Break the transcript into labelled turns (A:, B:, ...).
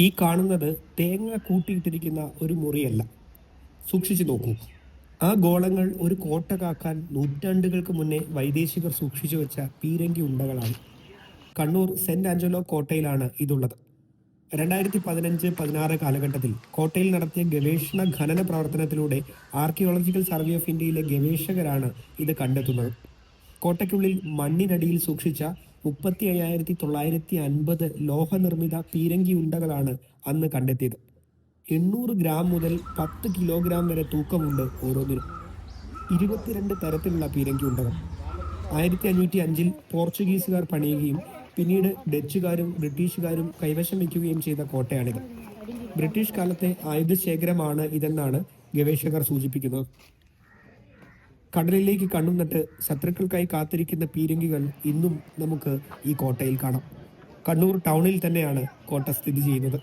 A: ഈ കാണുന്നത് തേങ്ങ കൂട്ടിയിട്ടിരിക്കുന്ന ഒരു മുറിയല്ല. സൂക്ഷിച്ചു നോക്കൂ. ആ ഗോളങ്ങൾ ഒരു കോട്ട കാക്കാൻ നൂറ്റാണ്ടുകൾക്ക് മുന്നേ വൈദേശികർ സൂക്ഷിച്ചു വെച്ച പീരങ്കി ഉണ്ടകളാണ്. കണ്ണൂർ സെന്റ് ആഞ്ചലോ കോട്ടയിലാണ് ഇതുള്ളത്. 2015-16 കാലഘട്ടത്തിൽ കോട്ടയിൽ നടത്തിയ ഗവേഷണ ഖനന പ്രവർത്തനത്തിലൂടെ ആർക്കിയോളജിക്കൽ സർവേ ഓഫ് ഇന്ത്യയിലെ ഗവേഷകരാണ് ഇത് കണ്ടെത്തുന്നത്. കോട്ടയ്ക്കുള്ളിൽ മണ്ണിനടിയിൽ സൂക്ഷിച്ച 35,950 ലോഹനിർമ്മിത പീരങ്കി ഉണ്ടകളാണ് അന്ന് കണ്ടെത്തിയത്. 800 ഗ്രാം മുതൽ 10 കിലോഗ്രാം വരെ തൂക്കമുണ്ട് ഓരോന്നിനും. 22 തരത്തിലുള്ള പീരങ്കി ഉണ്ടകൾ 1505-ൽ പോർച്ചുഗീസുകാർ പണിയുകയും പിന്നീട് ഡച്ചുകാരും ബ്രിട്ടീഷുകാരും കൈവശം വയ്ക്കുകയും ചെയ്ത കോട്ടയാണിത്. ബ്രിട്ടീഷ് കാലത്തെ ആയുധശേഖരമാണ് ഇതെന്നാണ് ഗവേഷകർ സൂചിപ്പിക്കുന്നത്. കടലിലേക്ക് കണ്ണും നട്ട് ശത്രുക്കൾക്കായി കാത്തിരിക്കുന്ന പീരങ്കികൾ ഇന്നും നമുക്ക് ഈ കോട്ടയിൽ കാണാം. കണ്ണൂർ ടൗണിൽ തന്നെയാണ് കോട്ട സ്ഥിതി ചെയ്യുന്നത്.